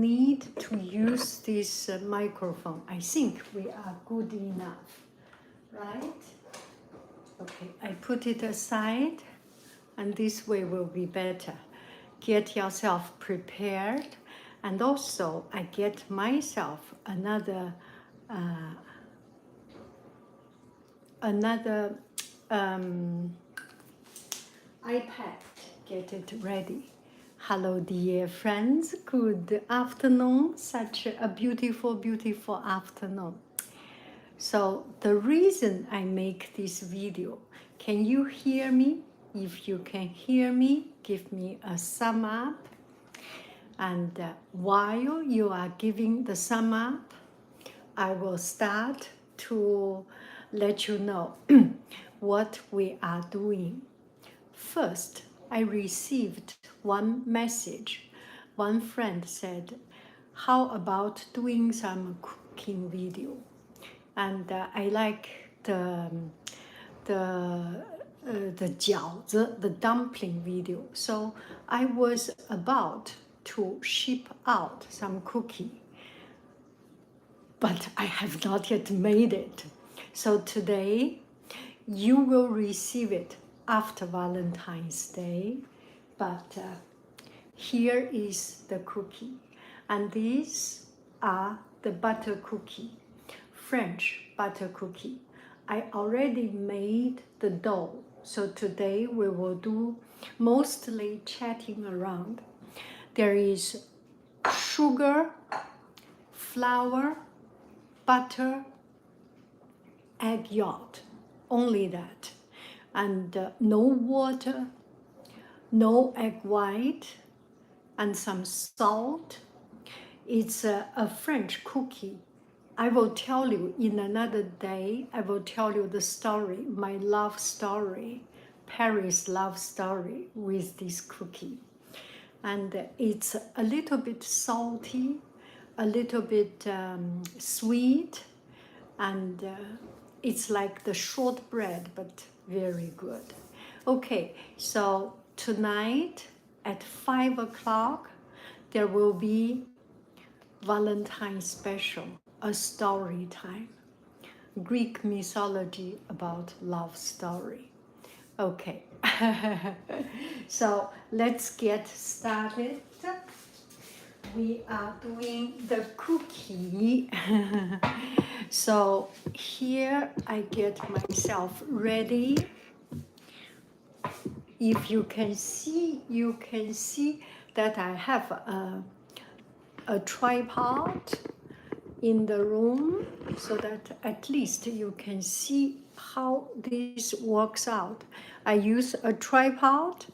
need to use this microphone. I think we are good enough, right? Okay, I put it aside, and this way will be better. Get yourself prepared, and also I get myself another iPad. Get it ready. Hello, dear friends. Good afternoon. Such a beautiful, beautiful afternoon. So the reason I make this video, can you hear me? If you can hear me, give me a thumb up. And while you are giving the thumb up, I will start to let you know what we are doing. First, I received one message. One friend said, how about doing some cooking video? And I like the饺子, the dumpling video. So I was about to ship out some cookie, but I have not yet made it. So today you will receive it after Valentine's Day, but here is the cookie, and these are the butter cookie, French butter cookie. I already made the dough, so today we will do mostly chatting around. There is sugar, flour, butter, egg yolk, only that. And no water, no egg white, and some salt. It's a French cookie. I will tell you in another day, I will tell you the story, my love story, Paris love story with this cookie. And it's a little bit salty, a little bit sweet, and it's like the shortbread, but very good. Okay, so tonight at 5 o'clock, there will be Valentine special, a story time, Greek mythology about love story. Okay, so let's get started. We are doing the cookie. So here I get myself ready. If you can see that I have a tripod in the room, so that at least you can see how this works out. I use a tripod,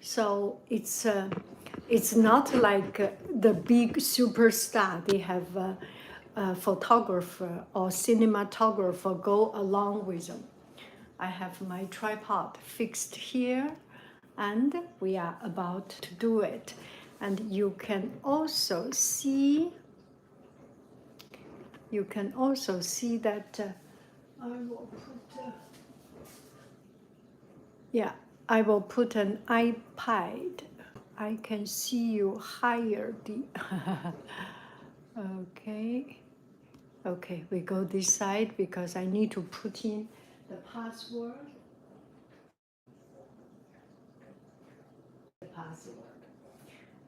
so it's not like the big superstar. They have a photographer or cinematographer go along with them. I have my tripod fixed here, and we are about to do it. And you can also see that I will put I will put an iPad. I can see you higher the okay, we go this side because I need to put in the password.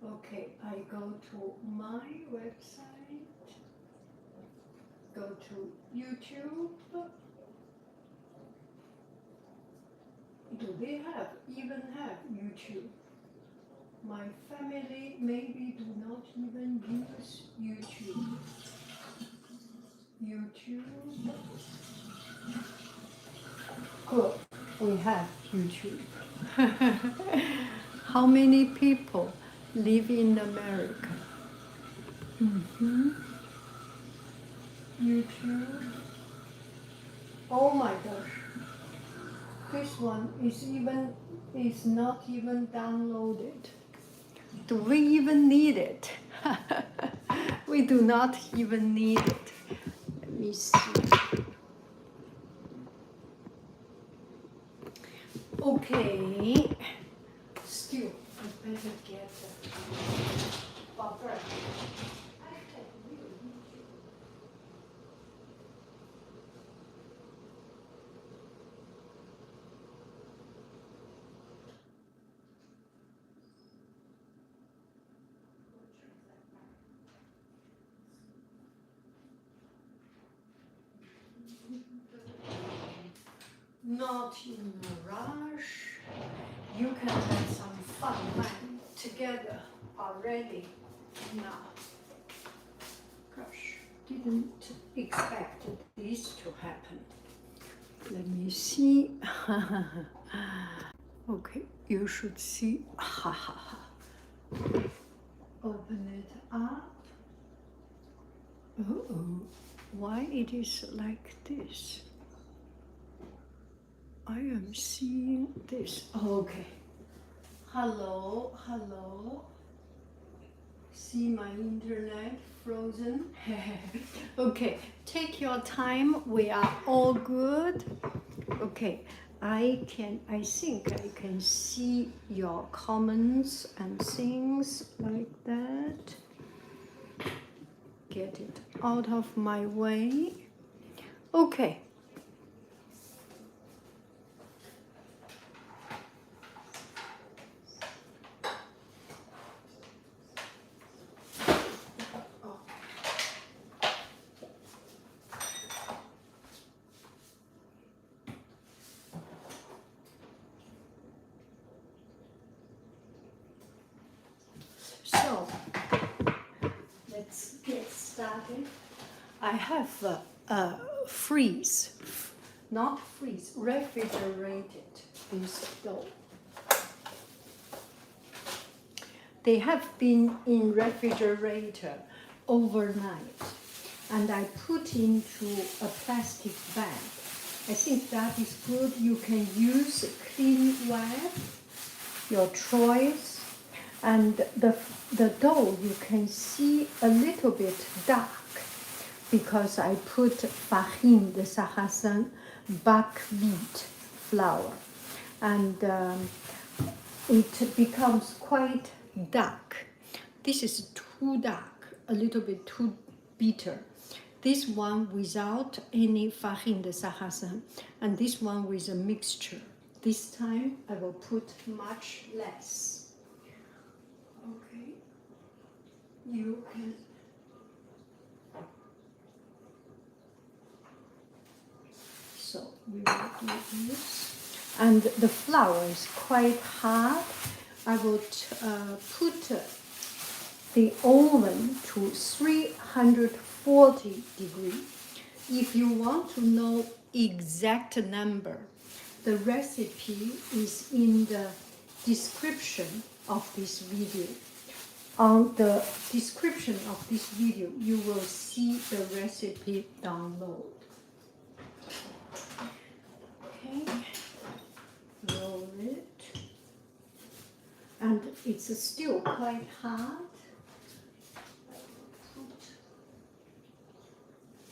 Okay, I go to my website, go to YouTube. Do they even have YouTube? My family maybe do not even use YouTube. Good, we have YouTube. How many people live in America? YouTube. Oh my gosh. This one is not even downloaded. Do we even need it? We do not even need it. Let me see. Okay. Still, I better get buffer. not in a rush. You can have some fun time together already now. Gosh, didn't expect this to happen. Let me see. Okay, you should see. Ha ha ha. Open it up. Uh-oh. Why it is like this? I am seeing this. Okay. Hello, hello. See my internet frozen? Okay, take your time. We are all good. Okay, I think I can see your comments and things like that. Get it out of my way. Okay. So, let's get started. I have refrigerated this dough. They have been in refrigerator overnight, and I put into a plastic bag. I think that is good. You can use a clean web, your choice. And the dough, you can see a little bit dark because I put farine de sarrasin buckwheat flour, and it becomes quite dark. This is too dark, a little bit too bitter. This one without any farine de sarrasin, and this one with a mixture. This time I will put much less. Okay, you can so we will do this, and the flour is quite hard. I will put the oven to 340 degrees. If you want to know exact number, the recipe is in the description of this video. On the description of this video, you will see the recipe download. Okay, roll it. And it's still quite hard. Put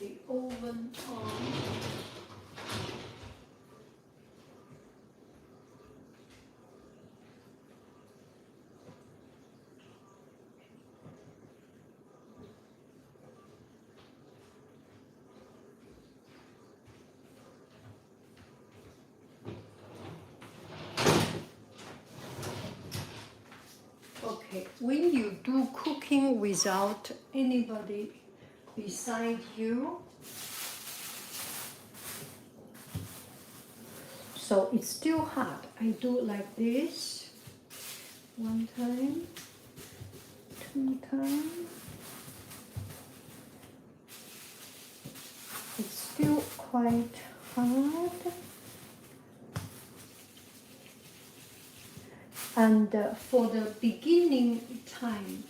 the oven on. Okay, when you do cooking without anybody beside you, so it's still hard. I do like this, one time, two times. It's still quite hard. And for the beginning time,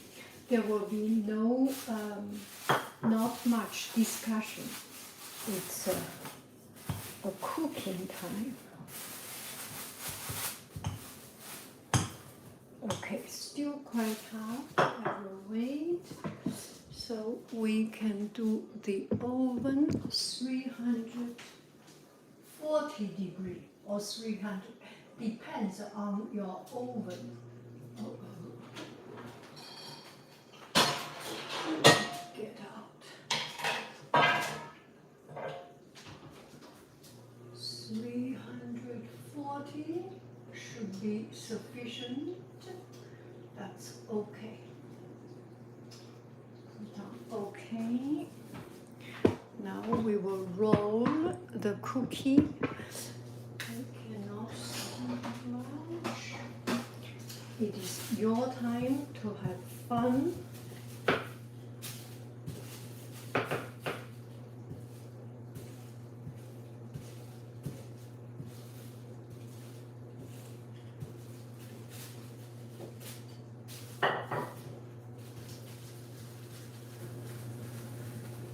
there will be no, not much discussion. It's a cooking time. Okay, still quite hard. I will wait. So we can do the oven 340 degrees or 300. Depends on your oven. Get out. 340 should be sufficient. That's okay. Okay. Now we will roll the cookie. your time to have fun.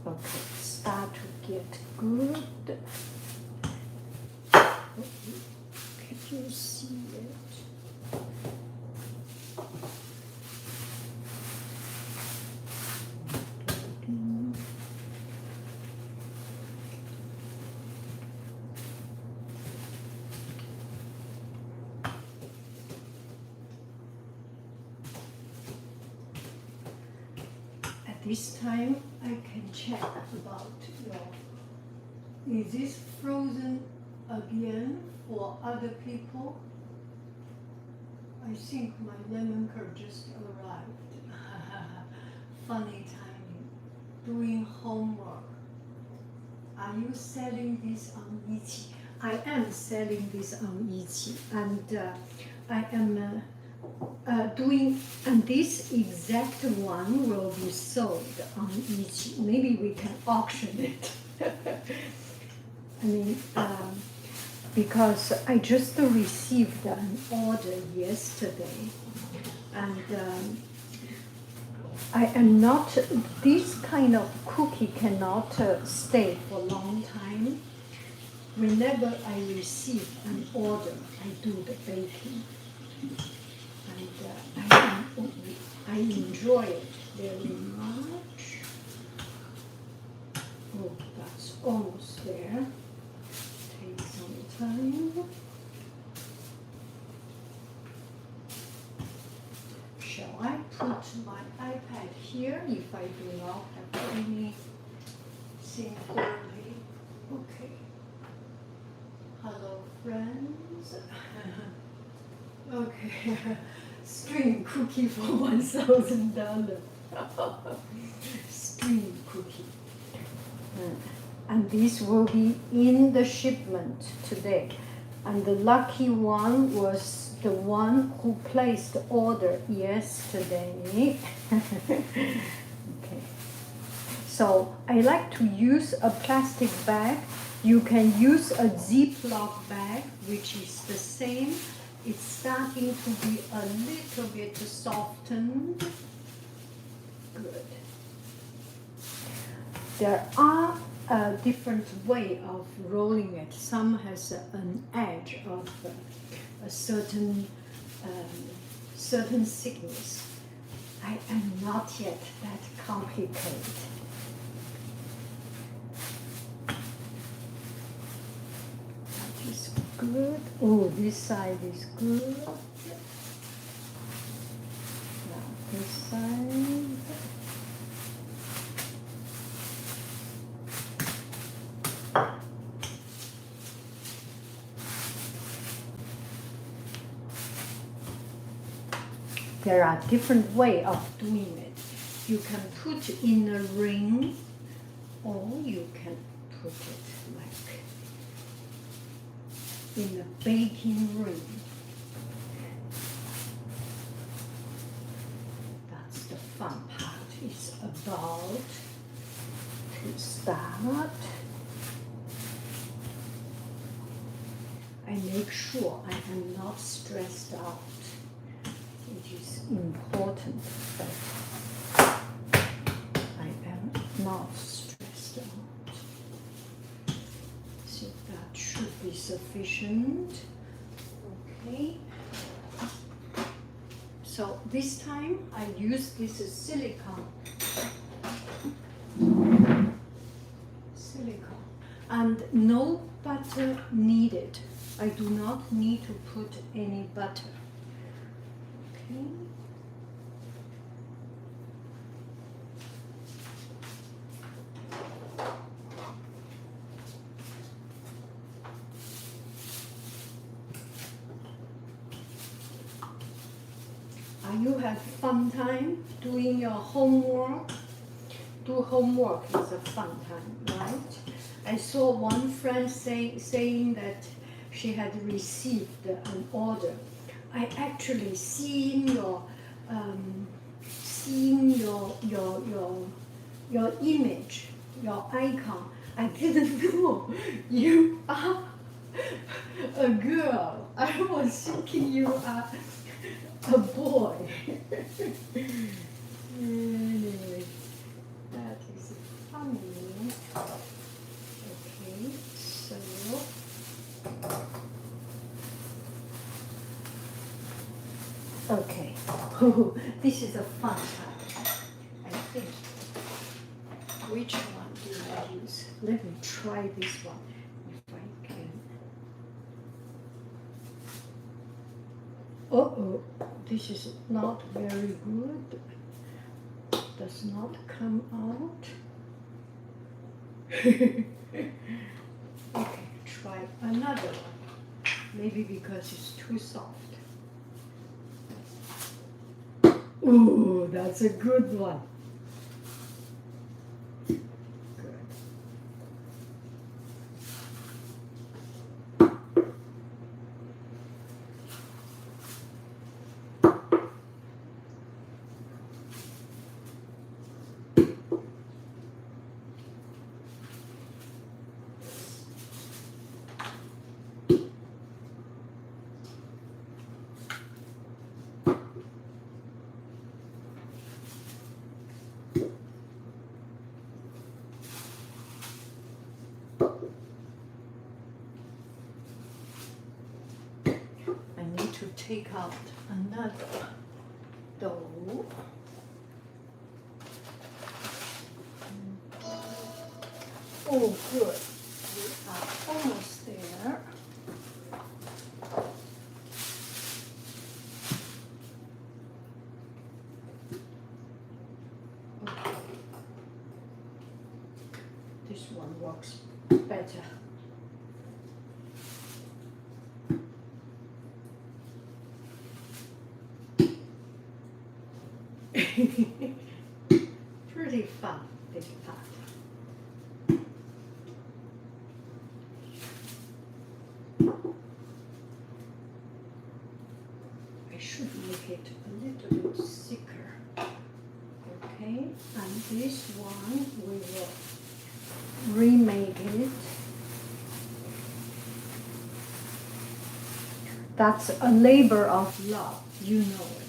Okay, start to get good. Can you see it? At this time, I can check about your, is this frozen again for other people? I think my lemon curd just arrived. Funny timing. Doing homework. Are you selling this on Ichi? I am selling this on Ichi, and I am doing, and this exact one will be sold on Ichi. Maybe we can auction it. I mean, because I just received an order yesterday, and I am not, this kind of cookie cannot stay for a long time. Whenever I receive an order, I do the baking. And I enjoy it very much. Oh, that's almost there. Take some time. Shall I put my iPad here if I do not have anything early? Okay. Hello, friends. Okay. String cookie for $1,000. String cookie. And this will be in the shipment today. And the lucky one was the one who placed the order yesterday. Okay. So I like to use a plastic bag. You can use a Ziploc bag, which is the same. It's starting to be a little bit softened. Good. There are a different way of rolling it. Some has an edge of a certain thickness. I am not yet that complicated. That is good. Oh, this side is good. Now this side. There are different ways of doing it. You can put in a ring, or you can put it like in a baking ring. That's the fun part. It's about to start. I make sure I am not stressed out. It is important that I am not stressed out. So that should be sufficient. Okay. So this time I use this silicone. And no butter needed. I do not need to put any butter. Okay. You have fun time doing your homework. Do homework is a fun time, right? I saw one friend saying that she had received an order. I actually seen your seeing your image, your icon. I didn't know you are a girl. I was thinking you are a boy. Anyway, that is funny. Okay, so okay. Oh, this is a fun part. I think. Which one do I use? Let me try this one if I can. Uh-oh, this is not very good. Does not come out. Okay, try another one. Maybe because it's too soft. Ooh, that's a good one. To take out another dough. Oh, good. We are almost there. Okay. This one works better. Pretty fun, this part. I should make it a little bit thicker. Okay, and this one we will remake it. That's a labor of love, you know it.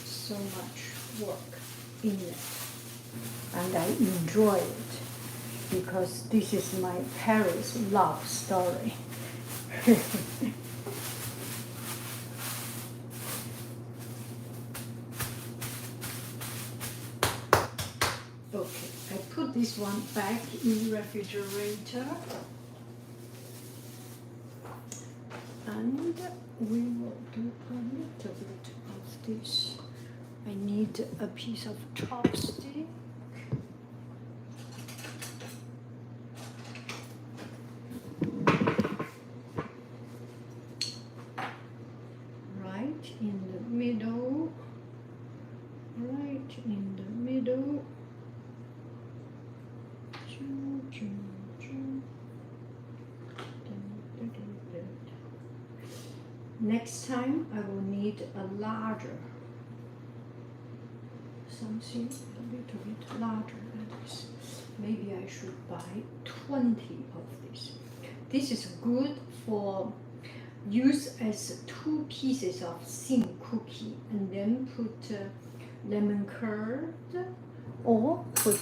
So much work in it, and I enjoy it because this is my Paris love story. Okay, I put this one back in the refrigerator, and we will do a little bit of this. I need a piece of chopstick. Right in the middle. Right in the middle. Next time I will need a larger, something a little bit larger than this. Maybe I should buy 20 of this. This is good for use as 2 pieces of thin cookie and then put lemon curd or put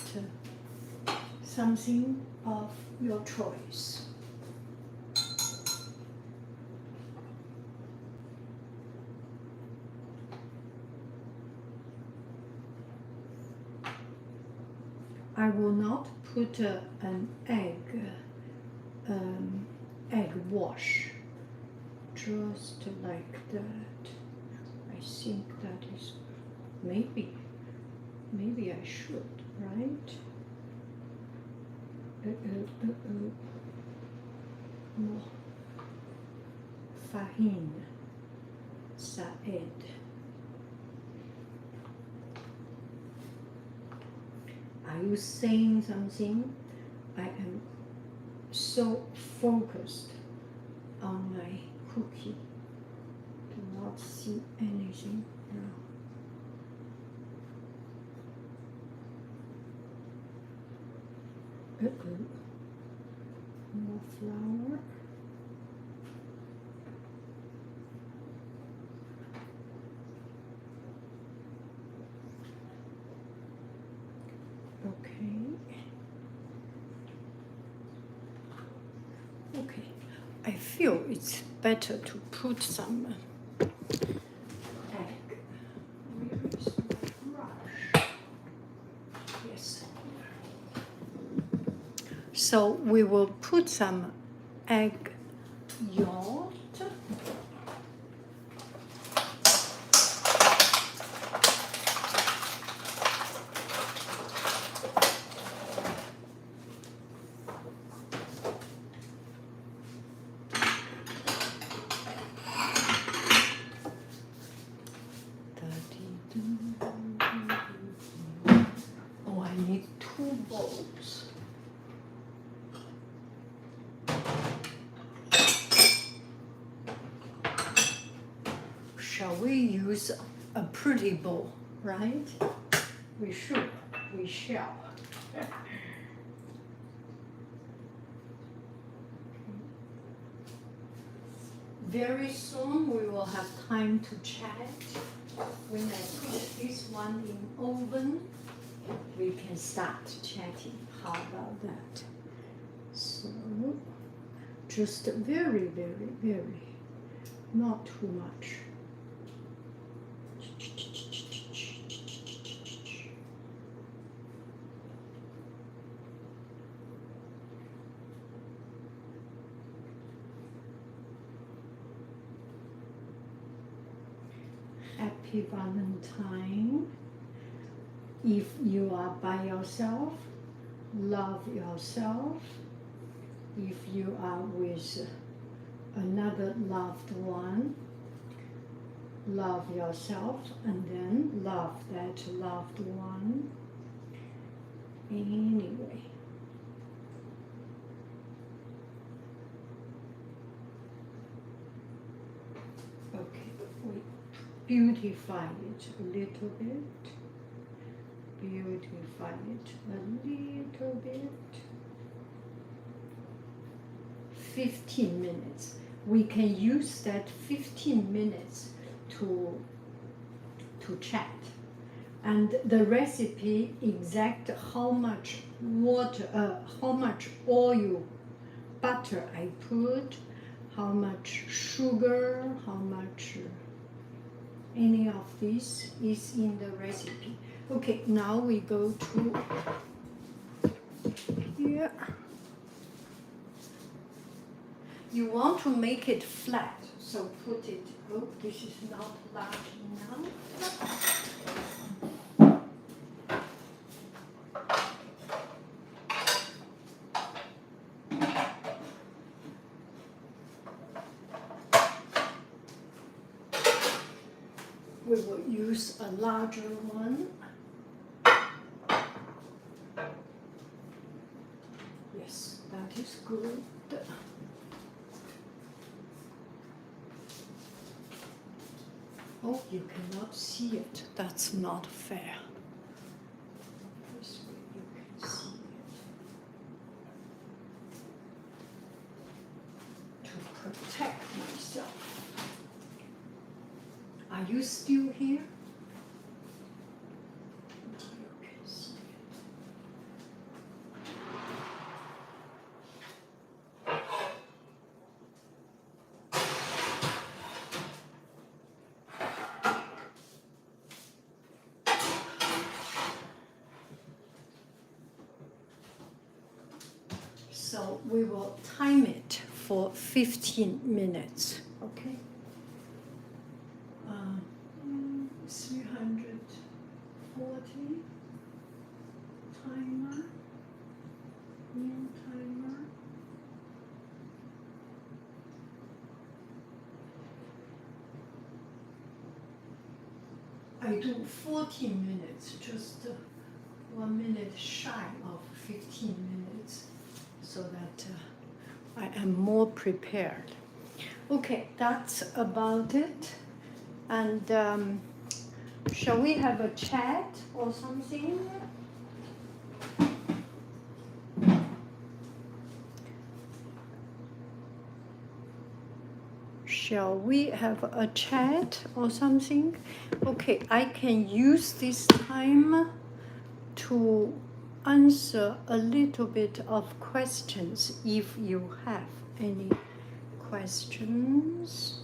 something of your choice. I will not put an egg wash, just like that. I think that is maybe I should, right? No. Fahin, Saed. Are you saying something? I am so focused on my cookie. Do not see anything. More flour. Okay. Okay. I feel it's better to put some egg. Where is my brush? Yes. So we will put some egg yolk. Oh, I need 2 bowls. Shall we use a pretty bowl, right? We should. We shall. Very soon we will have time to chat. When I put this one in oven, we can start chatting. How about that? So, just very, very, very, not too much. Happy Valentine. If you are by yourself, love yourself. If you are with another loved one, love yourself and then love that loved one. Anyway. Okay, we beautify it a little bit. Beautify it a little bit. 15 minutes. We can use that 15 minutes to chat. And the recipe exact how much water, how much oil, butter I put, how much sugar, how much any of this is in the recipe. Okay, now we go to here. You want to make it flat, so put it, oh, this is not large enough. We will use a larger one. Yes, that is good. Oh, you cannot see it. That's not fair. This way you can see it. To protect myself. Are you still here? You can see it. So we will time it for 15 minutes, okay? 340 timer, new timer. I do 14 minutes, just 1 minute shy of 15 minutes, so that I am more prepared. Okay, that's about it. And Shall we have a chat or something? Shall we have a chat or something? Okay, I can use this time to answer a little bit of questions if you have any questions.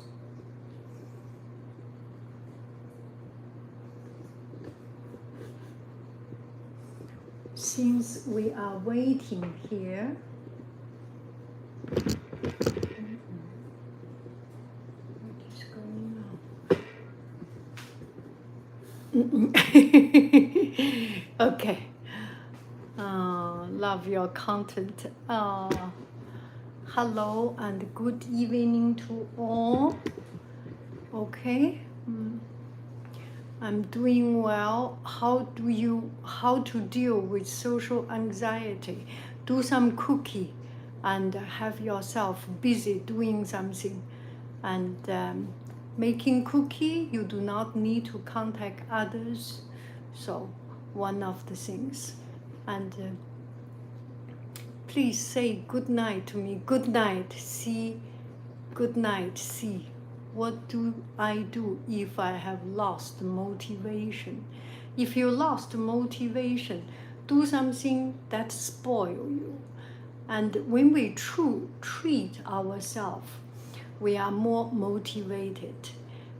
Since we are waiting here, what is going on? Okay. Love your content. Hello and good evening to all. Okay. I'm doing well. How to deal with social anxiety? Do some cookie and have yourself busy doing something. And making cookie, you do not need to contact others. So one of the things. And please say good night to me. Good night, see. Good night, see. What do I do if I have lost motivation? If you lost motivation, do something that spoil you. And when we treat ourselves, we are more motivated.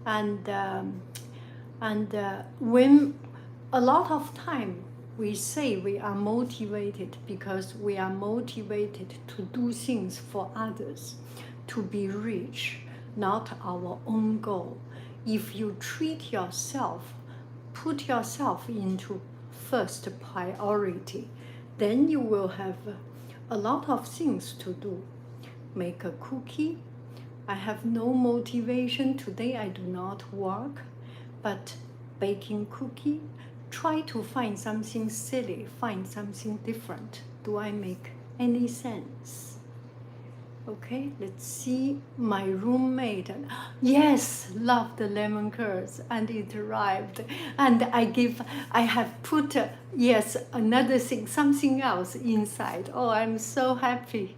And when a lot of time we say we are motivated because we are motivated to do things for others, to be rich, not our own goal. If you treat yourself, put yourself into first priority, then you will have a lot of things to do. Make a cookie. I have no motivation today, I do not work, but baking cookie, try to find something silly, find something different. Do I make any sense? Okay, let's see. My roommate, yes, love the lemon curds, and it arrived. And I have put, yes, another thing, something else inside. Oh, I'm so happy.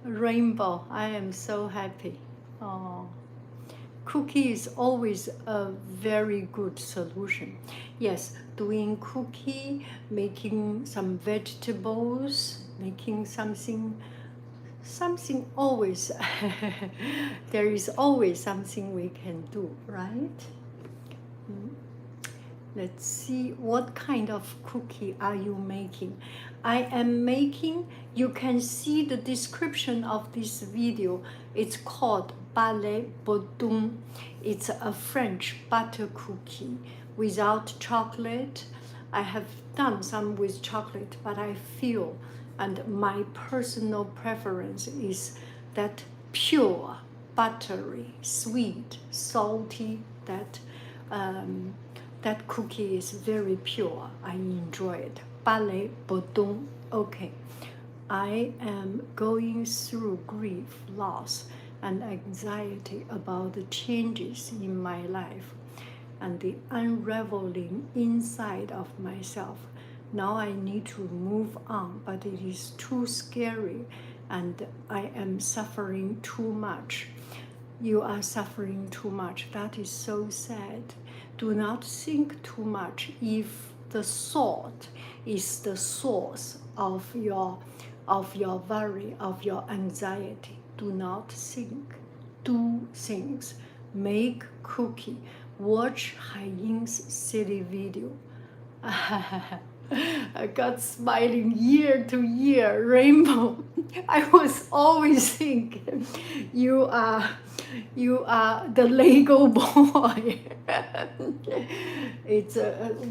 Rainbow, I am so happy. Oh, cookie is always a very good solution. Yes, doing cookie, making some vegetables, making something always, there is always something we can do, right? Let's see, what kind of cookie are you making? I am making, you can see the description of this video. It's called Ballet Bodum. It's a French butter cookie without chocolate. I have done some with chocolate, but I feel, and my personal preference is that pure, buttery, sweet, salty, that cookie is very pure. I enjoy it. Ballet Bodum. Okay. I am going through grief, loss, and anxiety about the changes in my life and the unraveling inside of myself. Now I need to move on, but it is too scary and I am suffering too much. You are suffering too much. That is so sad. Do not think too much. If the thought is the source of your worry, of your anxiety, do not think. Do things. Make cookie. Watch Haiying's silly video. I got smiling year to year, Rainbow. I was always thinking, you are the Lego boy. It's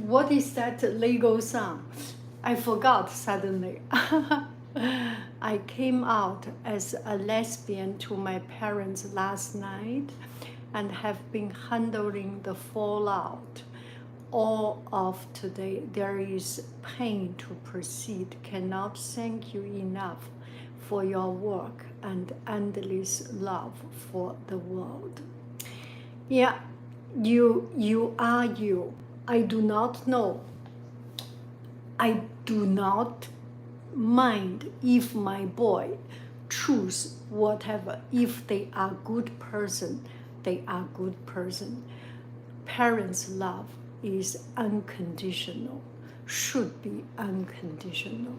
what is that Lego song? I forgot suddenly. I came out as a lesbian to my parents last night and have been handling the fallout. All of today, there is pain to proceed. Cannot thank you enough for your work and endless love for the world. Yeah, you are you. I do not know. I do not mind if my boy choose whatever. If they are good person, they are good person. Parents' love is unconditional, should be unconditional.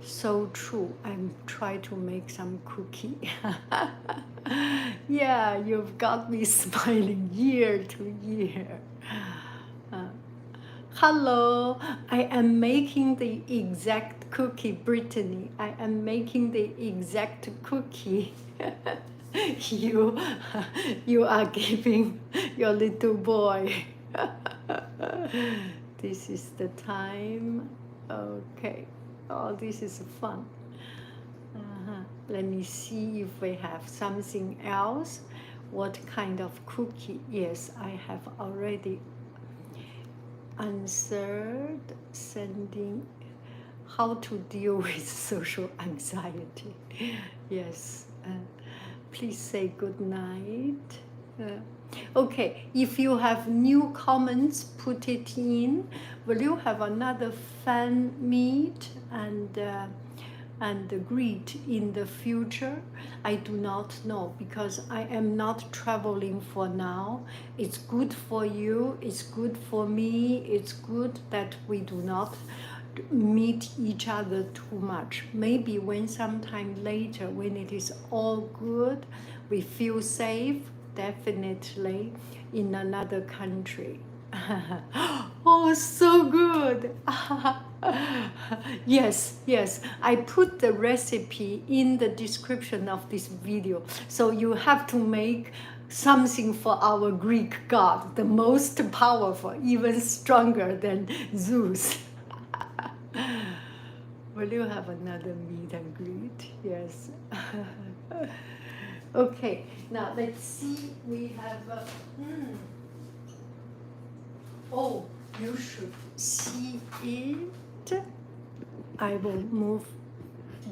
So true. I'm trying to make some cookie. Yeah, you've got me smiling year to year. Uh, Hello, I am making the exact cookie, Brittany. I am making the exact cookie. you, you are giving your little boy. This is the time. Okay. Oh, this is fun. Let me see if we have something else. What kind of cookie? Yes, I have already answered. Sending how to deal with social anxiety. Yes, please say good night. Okay, if you have new comments, put it in. Will you have another fan meet and greet in the future? I do not know, because I am not traveling for now. It's good for you, it's good for me, it's good that we do not meet each other too much. Maybe when sometime later, when it is all good, we feel safe, definitely in another country. Oh, so good. Yes, yes, I put the recipe in the description of this video, so you have to make something for our Greek god, the most powerful, even stronger than Zeus. Will you have another meet and greet? Yes. Okay, now let's see. We have oh, you should see it. I will move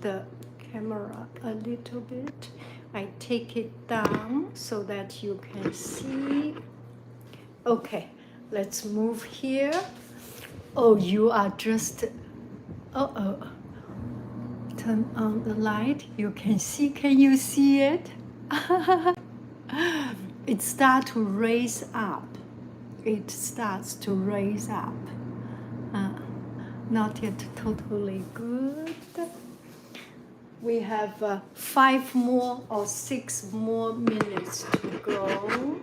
the camera a little bit. I take it down so that you can see. Okay, let's move here. Oh, you are just, turn on the light. You can see, can you see it? It starts to raise up. It starts to raise up. Not yet totally good. We have 5 more or 6 more minutes to go.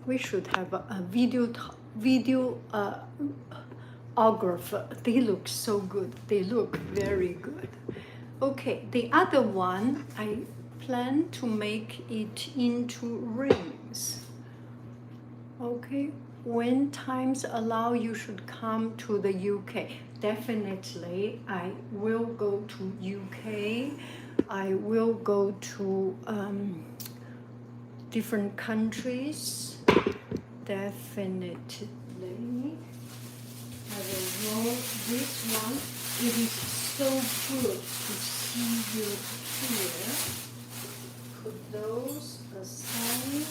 We should have a videographer. They look so good. They look very good. Okay, the other one, I plan to make it into rings. Okay, when times allow, you should come to the UK. Definitely, I will go to UK. I will go to different countries. Definitely. I will roll this one. It is so good to see you here. Put those aside.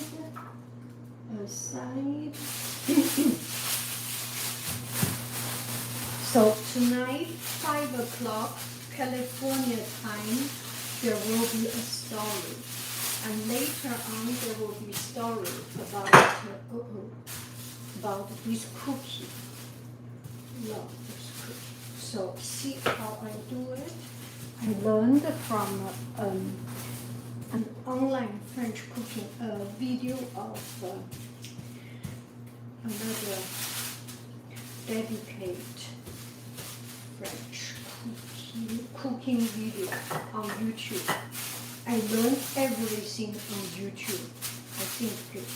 So tonight, 5 o'clock California time, there will be a story. And later on, there will be a story about this cookie. Love this cookie. So see how I do it. I learned from an online French cooking video of another dedicated French cooking video on YouTube. I learned everything on YouTube. I think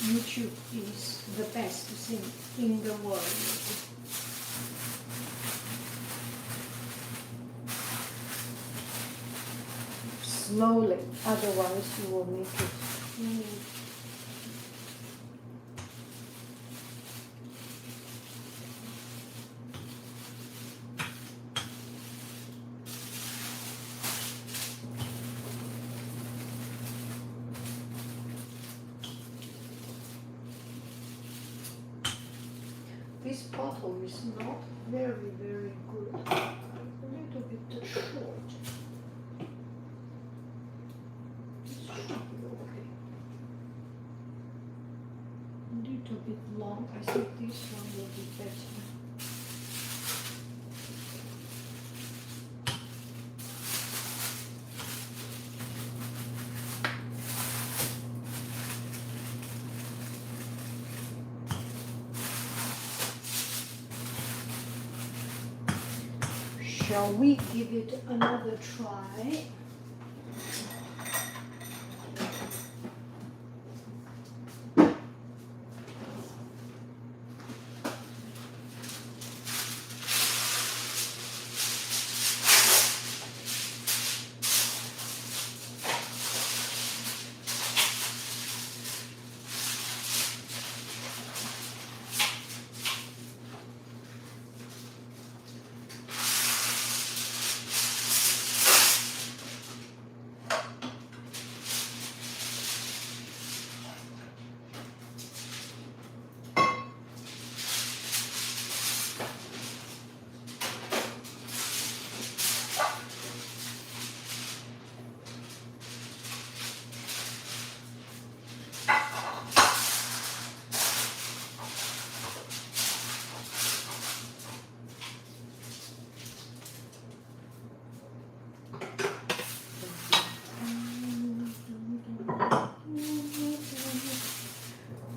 YouTube is the best thing in the world. Slowly, otherwise you will make it this bottle is not very, very good. A little bit short. It should be okay. A little bit long. I think this one will be better. Shall we give it another try?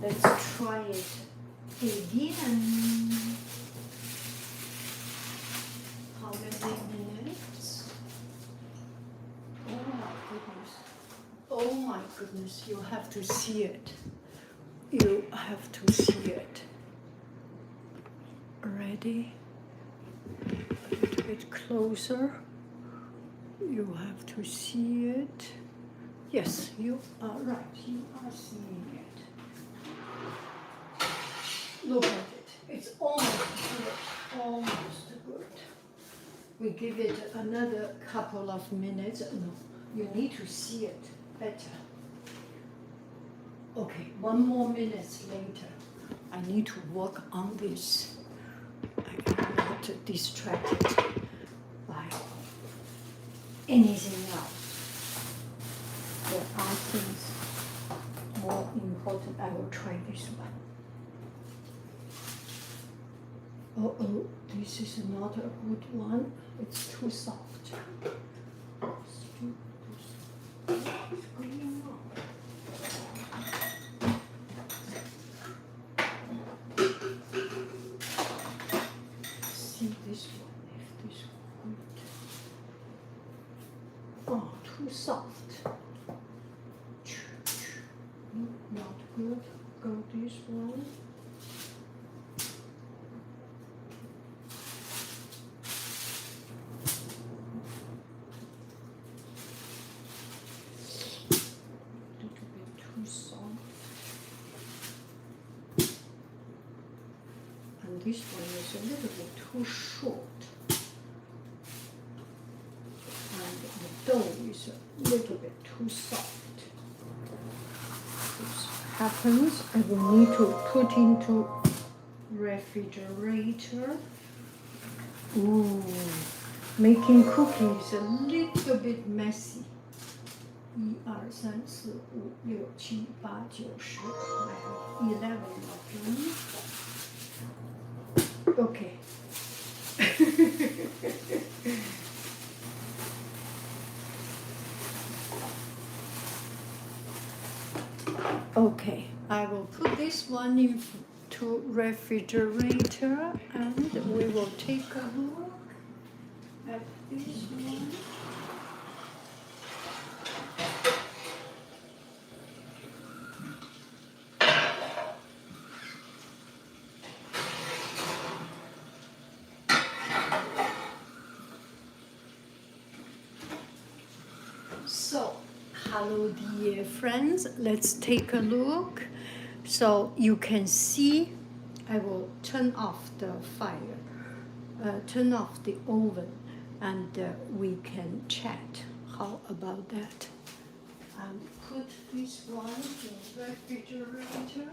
Let's try it again. How many minutes? Oh my goodness. Oh my goodness, you have to see it. You have to see it. Ready? A little bit closer. You have to see it. Yes, you are right. You are seeing it. Look at it. It's almost good. Almost good. We give it another couple of minutes. No, you need to see it better. Okay, 1 more minute later. I need to work on this. I am not distracted by anything else. There are things more important. I will try this one. Oh, this is not a good one. It's too soft. It's too soft. What's going on? See this one, if this one good. Oh, too soft. No, not good. Go this one. This one is a little bit too short, and the dough is a little bit too soft. This happens. I will need to put into refrigerator. Ooh, making cookies a little bit messy. 1, 2, 3, 4, 5, 6, 7, 8, 9, 10. I have 11 of them. Okay. Okay, I will put this one into refrigerator and we will take a look at this one. So, hello dear friends, let's take a look. So you can see, I will turn off the fire, turn off the oven, and we can chat. How about that? And put this one in the refrigerator.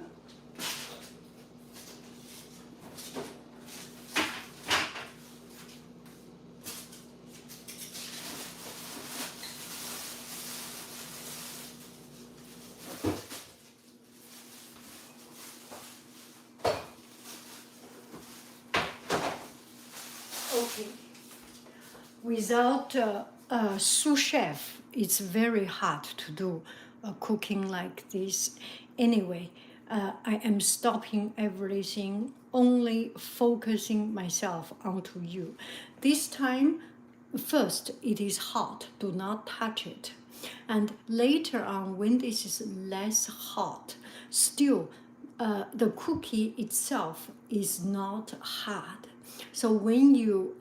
Okay. Without a sous chef, it's very hard to do cooking like this. Anyway, I am stopping everything, only focusing myself onto you. This time, first, it is hot, do not touch it. And later on, when this is less hot, still the cookie itself is not hard. So when you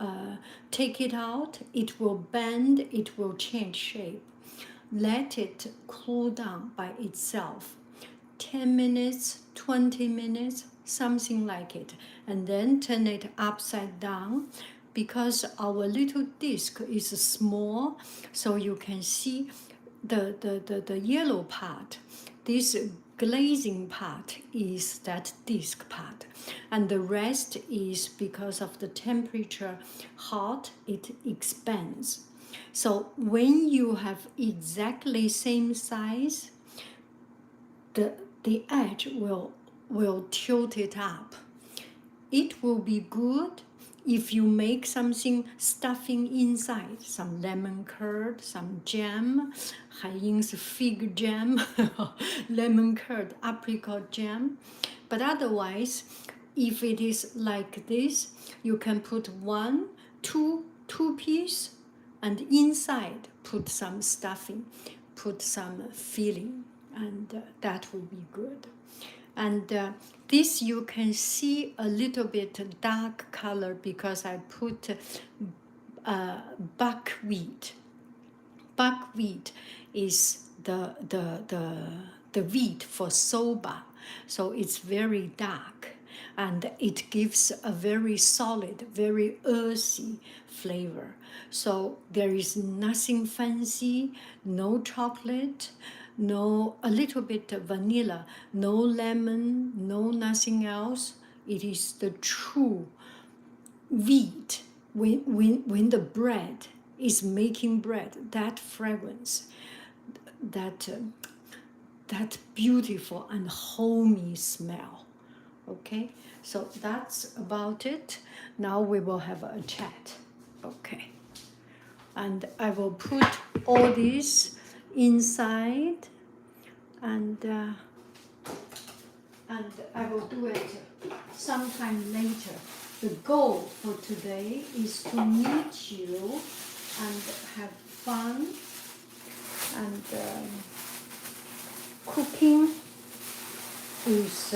take it out, it will bend, it will change shape. Let it cool down by itself. 10 minutes, 20 minutes, something like it. And then turn it upside down because our little disc is small, so you can see the yellow part. This glazing part is that disc part, and the rest is because of the temperature hot, it expands. So when you have exactly same size, the edge will tilt it up. It will be good if you make something stuffing inside, some lemon curd, some jam, Haiying's fig jam, lemon curd, apricot jam. But otherwise, if it is like this, you can put two piece, and inside put some stuffing, put some filling, and that will be good. And this you can see a little bit dark color because I put buckwheat. Buckwheat is the wheat for soba, so it's very dark, and it gives a very solid, very earthy flavor. So there is nothing fancy, no chocolate, no, a little bit of vanilla, no lemon, no nothing else. It is the true wheat. When the bread is making bread, that fragrance, that beautiful and homey smell. Okay, so that's about it. Now we will have a chat. Okay, and I will put all this inside, and I will do it sometime later. The goal for today is to meet you and have fun, and cooking is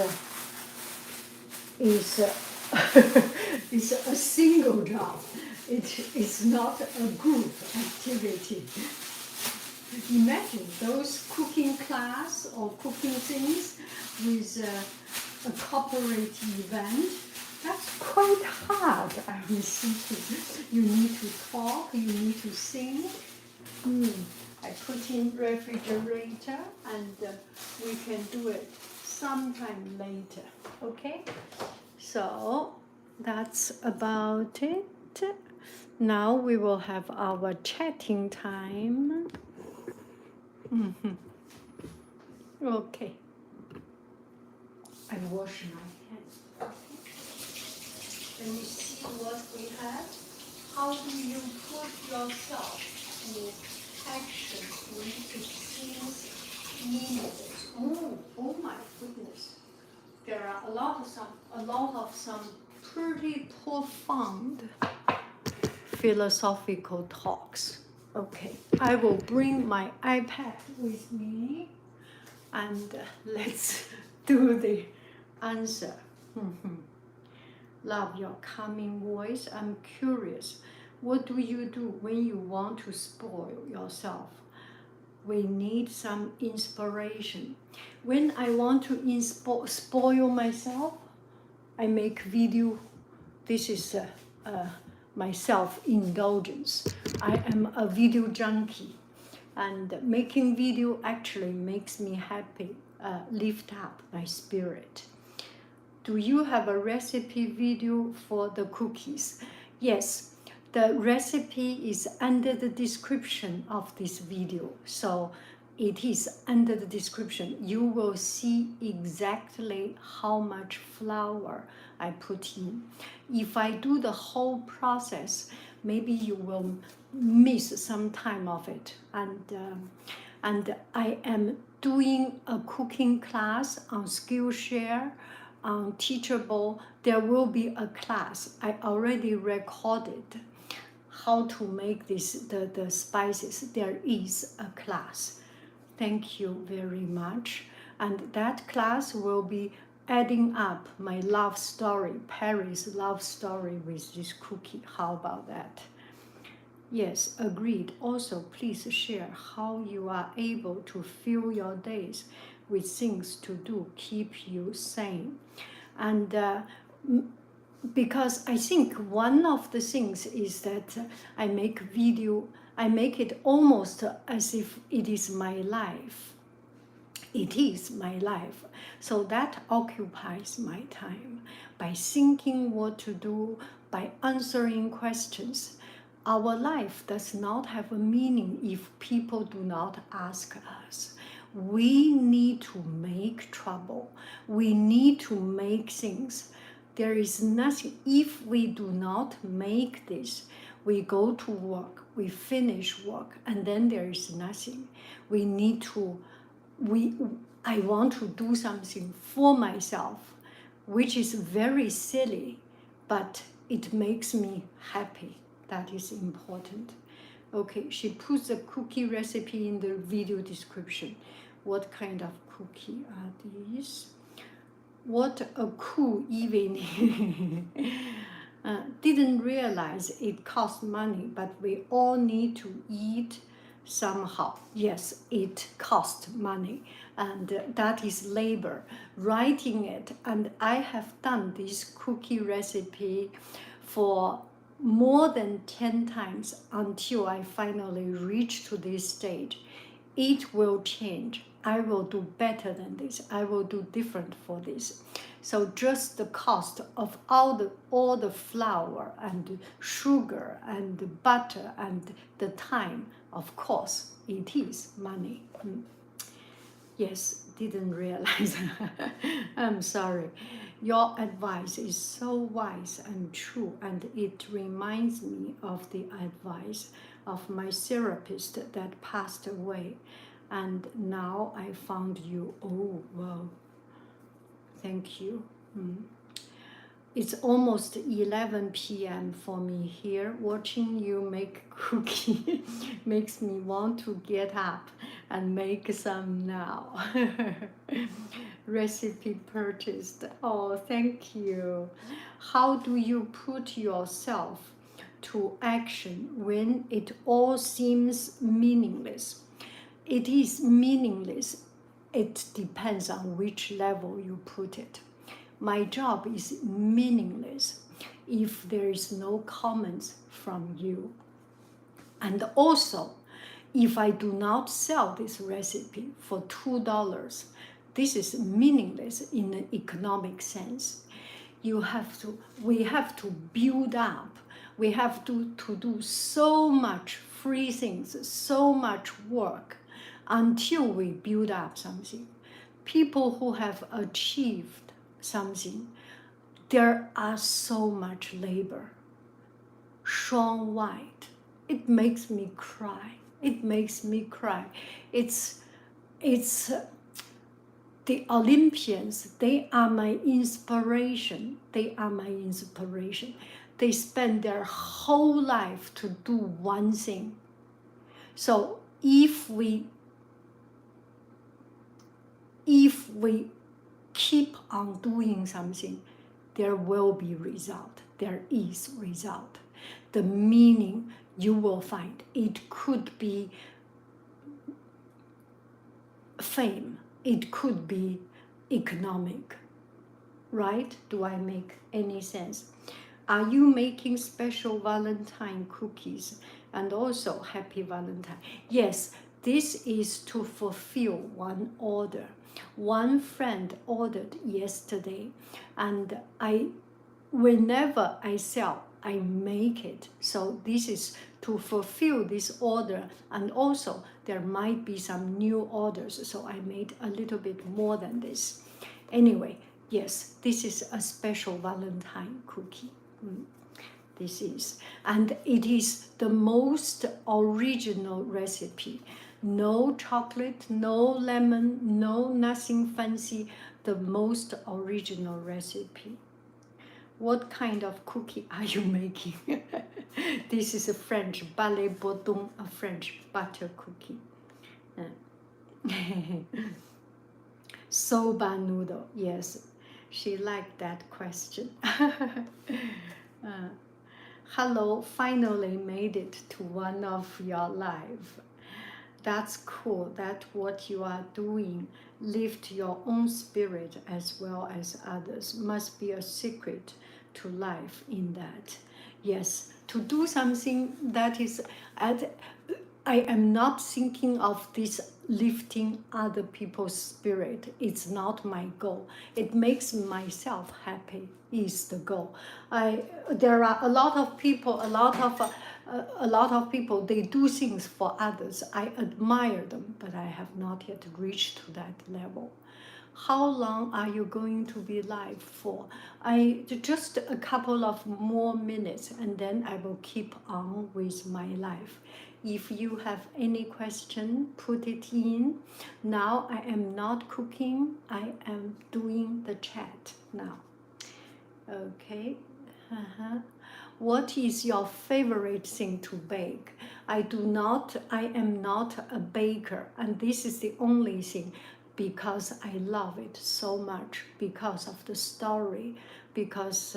is a single job. It is not a group activity. Imagine those cooking class or cooking things with a corporate event. That's quite hard, I am thinking. You need to talk, you need to sing. I put in refrigerator, and we can do it sometime later, okay? So that's about it. Now we will have our chatting time. Okay. I wash my hands. Let me see what we have. How do you put yourself in action when it seems needed? Oh my goodness. There are a lot of some pretty profound philosophical talks. Okay, I will bring my iPad with me, and let's do the answer. Love your calming voice. I'm curious, what do you do when you want to spoil yourself? We need some inspiration. When I want to spoil myself, I make video. This is my self-indulgence. I am a video junkie, and making video actually makes me happy, lift up my spirit. Do you have a recipe video for the cookies? Yes, the recipe is under the description of this video. So it is under the description. You will see exactly how much flour I put in. If I do the whole process, maybe you will miss some time of it. And I am doing a cooking class on Skillshare, on Teachable. There will be a class. I already recorded how to make the spices. There is a class. Thank you very much. And that class will be adding up my love story, Paris love story with this cookie. How about that? Yes, agreed. Also, please share how you are able to fill your days with things to do, keep you sane. And because I think one of the things is that I make video, I make it almost as if it is my life. It is my life. So that occupies my time. By thinking what to do, by answering questions. Our life does not have a meaning if people do not ask us. We need to make trouble. We need to make things. There is nothing. If we do not make this, we go to work, we finish work, and then there is nothing. We need to, I want to do something for myself, which is very silly, but it makes me happy. That is important. Okay, she puts the cookie recipe in the video description. What kind of cookie are these? What a cool evening. Didn't realize it cost money, but we all need to eat somehow. Yes, it costs money, and that is labor. Writing it, and I have done this cookie recipe for more than 10 times until I finally reach to this stage. It will change. I will do better than this. I will do different for this. So just the cost of all the flour and sugar and butter and the time, of course, it is money. Yes, didn't realize. I'm sorry. Your advice is so wise and true, and it reminds me of the advice of my therapist that passed away. And now I found you. Oh, wow. Thank you. It's almost 11 p.m. for me here. Watching you make cookie makes me want to get up and make some now. Recipe purchased. Oh, thank you. How do you put yourself to action when it all seems meaningless? It is meaningless. It depends on which level you put it. My job is meaningless if there is no comments from you. And also, if I do not sell this recipe for $2, this is meaningless in an economic sense. We have to build up. We have to do so much free things, so much work until we build up something. People who have achieved something, there are so much labor. Sean White, it makes me cry. It makes me cry. It's the Olympians, they are my inspiration. They are my inspiration. They spend their whole life to do one thing. So if we keep on doing something, there will be result. There is result. The meaning you will find. It could be fame. It could be economic. Right? Do I make any sense? Are you making special Valentine cookies? And also happy Valentine. Yes, this is to fulfill one order. One friend ordered yesterday, and whenever I sell, I make it. So this is to fulfill this order, and also there might be some new orders, so I made a little bit more than this. Anyway, yes, this is a special Valentine cookie. This is, and it is the most original recipe. No chocolate, no lemon, no nothing fancy, the most original recipe. What kind of cookie are you making? This is a French ballet bourdon, a French butter cookie. Soba noodle, yes, she liked that question. Hello, finally made it to one of your live. That's cool. That's what you are doing. Lift your own spirit as well as others. Must be a secret to life in that. Yes, to do something that is I am not thinking of this lifting other people's spirit. It's not my goal. It makes myself happy is the goal. There are a lot of people, a lot of people, they do things for others. I admire them, but I have not yet reached to that level. How long are you going to be live for? Just a couple of more minutes, and then I will keep on with my life. If you have any question, put it in. Now I am not cooking, I am doing the chat now. Okay. What is your favorite thing to bake? I am not a baker, and this is the only thing, because I love it so much, because of the story, because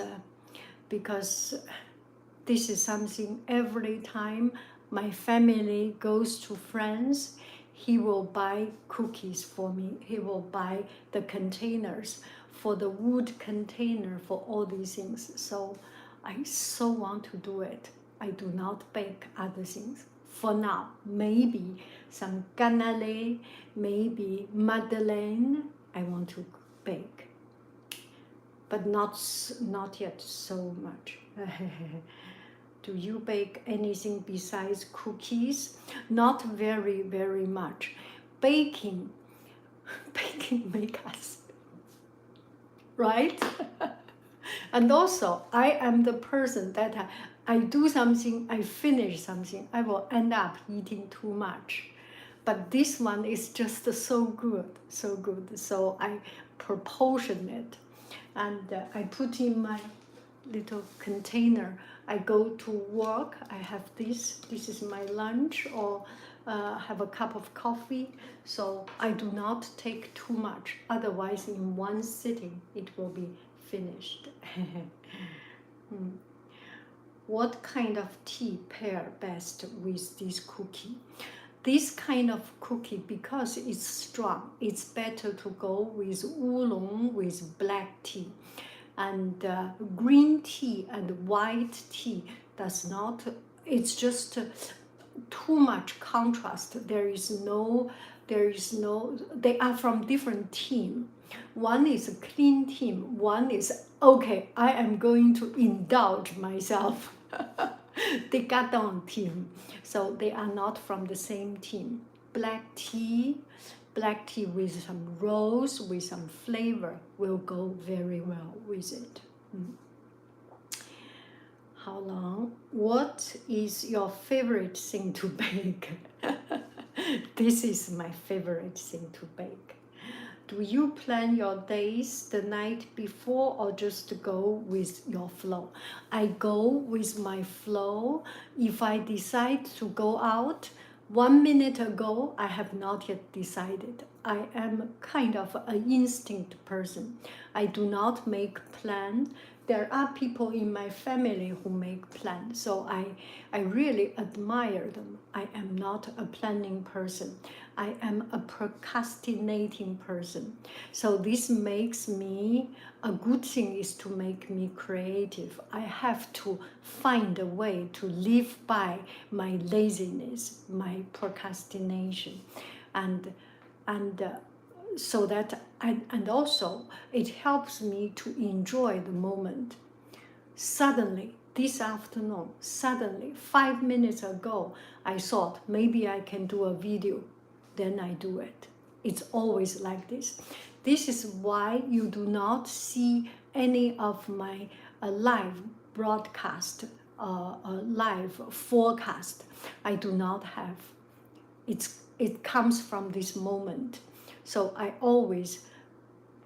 this is something every time my family goes to friends, he will buy cookies for me. He will buy the containers for the wood container for all these things. So I so want to do it. I do not bake other things. For now, maybe some cannelé, maybe madeleine, I want to bake. But not yet so much. Do you bake anything besides cookies? Not very, very much. Baking make us, right? And also, I am the person that I do something, I finish something, I will end up eating too much. But this one is just so good, so good. So I proportion it, and I put in my little container. I go to work, I have this is my lunch, or have a cup of coffee, so I do not take too much, otherwise in one sitting it will be finished. What kind of tea pair best with this cookie? This kind of cookie, because it's strong, it's better to go with oolong, with black tea. And green tea and white tea does not, it's just too much contrast. There is no, they are from different team. One is a clean team, one is, okay, I am going to indulge myself. Decadent team. So they are not from the same team. Black tea with some rose, with some flavor, will go very well with it. How long? What is your favorite thing to bake? This is my favorite thing to bake. Do you plan your days the night before, or just go with your flow? I go with my flow. If I decide to go out, 1 minute ago, I have not yet decided. I am kind of an instinct person. I do not make plans. There are people in my family who make plans, so I really admire them. I am not a planning person. I am a procrastinating person. So this makes me, a good thing is to make me creative. I have to find a way to live by my laziness, my procrastination, and so that, and also it helps me to enjoy the moment. Suddenly this afternoon, suddenly, 5 minutes ago, I thought maybe I can do a video. Then I do it. It's always like this. This is why you do not see any of my live broadcast, live forecast. I do not have. It comes from this moment. So I always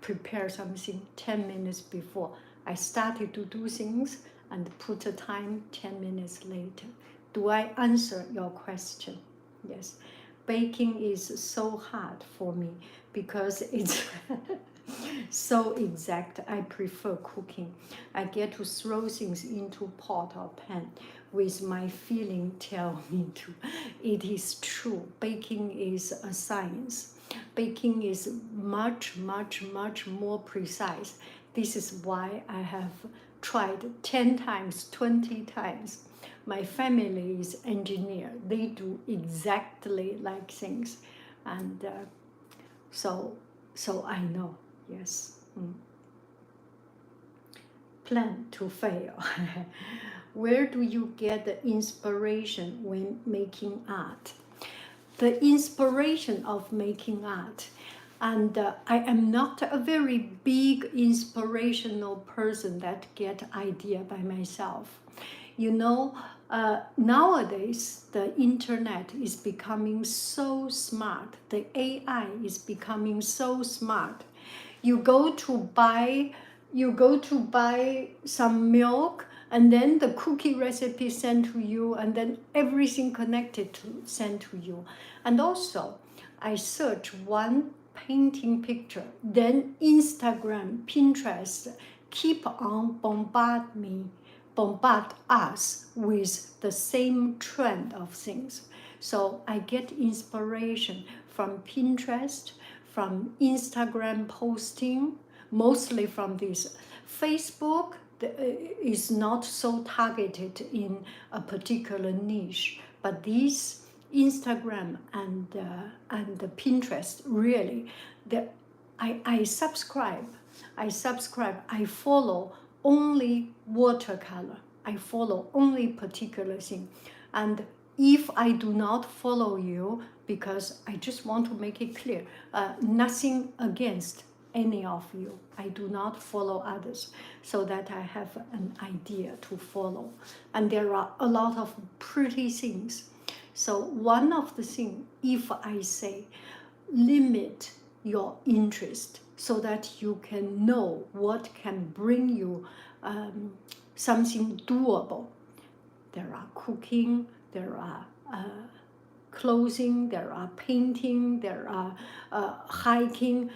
prepare something 10 minutes before. I started to do things and put a time 10 minutes later. Do I answer your question? Yes. Baking is so hard for me because it's so exact. I prefer cooking. I get to throw things into pot or pan with my feeling tell me to. It is true. Baking is a science. Baking is much, much, much more precise. This is why I have tried 10 times, 20 times. My family is engineer. They do exactly like things. And so I know, yes. Plan to fail. Where do you get the inspiration when making art? The inspiration of making art. And I am not a very big inspirational person that get idea by myself. You know, nowadays the internet is becoming so smart. The AI is becoming so smart. You go to buy some milk, and then the cookie recipe sent to you, and then everything connected to sent to you. And also, I search one painting picture, then Instagram, Pinterest keep on bombard us with the same trend of things. So I get inspiration from Pinterest, from Instagram posting, mostly from this. Facebook is not so targeted in a particular niche, but these Instagram and Pinterest really, I subscribe. I follow only watercolor. I follow only particular thing. And if I do not follow you, because I just want to make it clear, nothing against any of you. I do not follow others so that I have an idea to follow. And there are a lot of pretty things. So one of the things, if I say, limit your interest so that you can know what can bring you something doable. There are cooking, there are clothing, there are painting, there are hiking.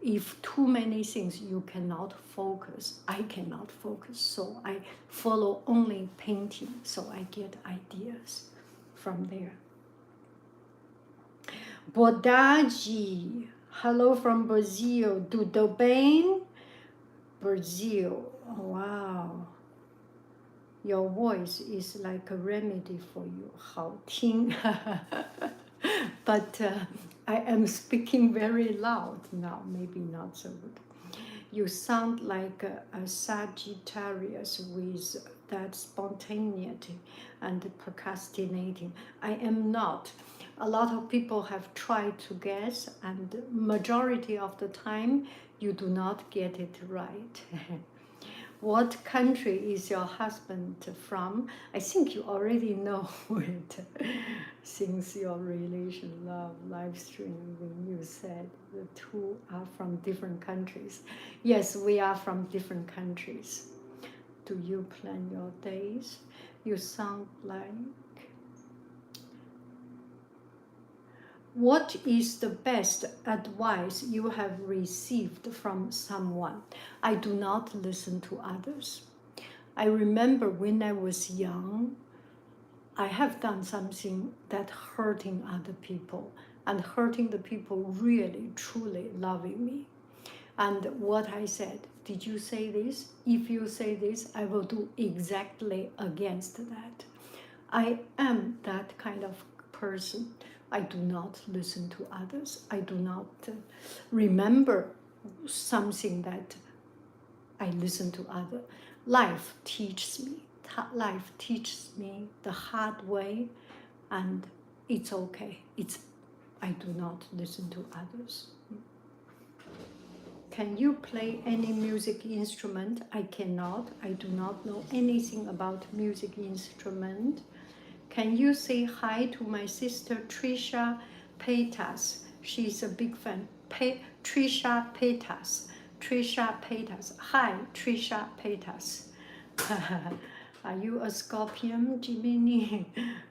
If too many things, you cannot focus. I cannot focus, so I follow only painting, so I get ideas from there. Bodaji, hello from Brazil. Tudo bem? Brazil, oh, wow. Your voice is like a remedy for you. 好听. But I am speaking very loud now, maybe not so good. You sound like a Sagittarius with that spontaneity and procrastinating. I am not. A lot of people have tried to guess, and majority of the time you do not get it right. What country is your husband from? I think you already know it since your relation love live stream when you said the two are from different countries. Yes, we are from different countries. Do you plan your days? You sound like... What is the best advice you have received from someone? I do not listen to others. I remember when I was young, I have done something that hurting other people, and hurting the people really, truly loving me. And what I said, did you say this? If you say this, I will do exactly against that. I am that kind of person. I do not listen to others. I do not remember something that I listen to others. Life teaches me life teaches me the hard way, and it's okay. I do not listen to others. Can you play any music instrument? I cannot. I do not know anything about music instrument. Can you say hi to my sister Trisha Paytas? She's a big fan. Trisha Paytas. Trisha Paytas. Hi, Trisha Paytas. Are you a Scorpion, Jiminy?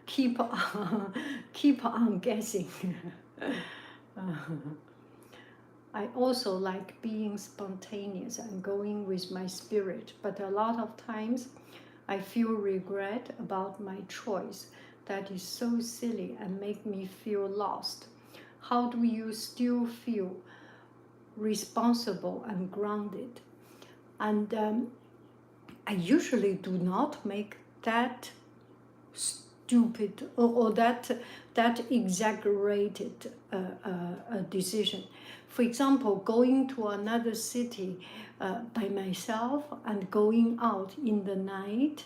Keep on guessing. I also like being spontaneous and going with my spirit, but a lot of times I feel regret about my choice. That is so silly and make me feel lost. How do you still feel responsible and grounded? And I usually do not make that stupid or that exaggerated decision. For example, going to another city by myself and going out in the night,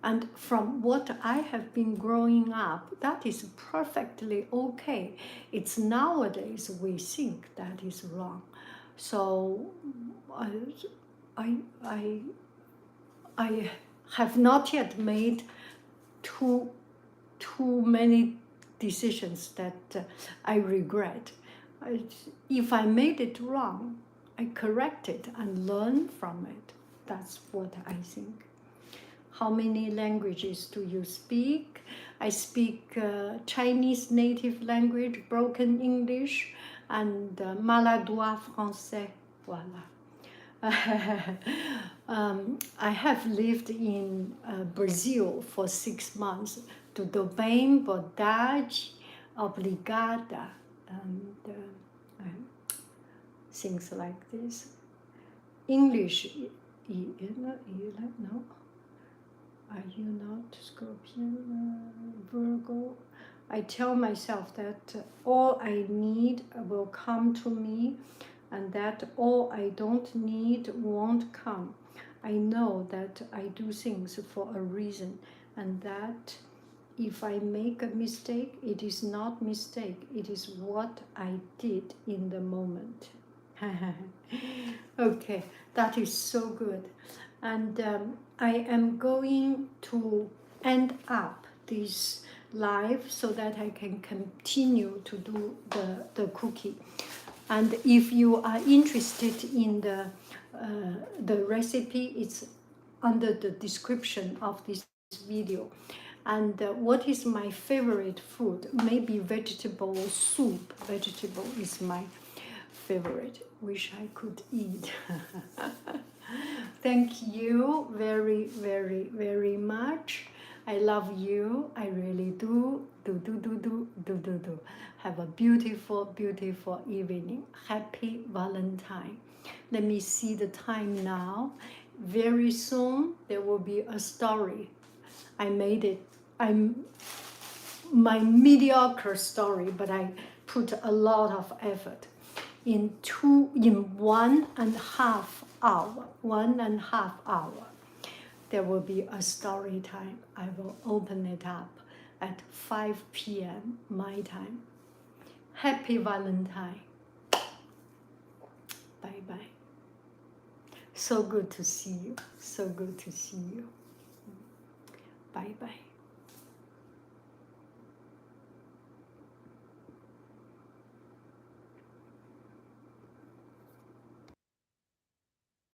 and from what I have been growing up, that is perfectly okay. It's nowadays we think that is wrong. So I have not yet made too many decisions that I regret. If I made it wrong, I correct it and learn from it. That's what I think. How many languages do you speak? I speak Chinese native language, broken English, and maladroit français. Voilà. I have lived in Brazil for 6 months. Tudo bem, boa tarde, obrigada, and things like this. English, no? Are you not Scorpion, Virgo? I tell myself that all I need will come to me, and that all I don't need won't come. I know that I do things for a reason, and that if I make a mistake, it is not mistake, it is what I did in the moment. Okay, that is so good. And I am going to end up this live so that I can continue to do the cookie. And if you are interested in the recipe, it's under the description of this video. And what is my favorite food? Maybe vegetable soup. Vegetable is my favorite. Wish I could eat. Thank you very, very, very much. I love you. I really do. Do. Have a beautiful, beautiful evening. Happy Valentine. Let me see the time now. Very soon there will be a story. I made it. My mediocre story, but I put a lot of effort. In 1.5 hours, 1.5 hours, there will be a story time. I will open it up at 5 p.m. my time. Happy Valentine. Bye-bye. So good to see you. So good to see you. Bye-bye.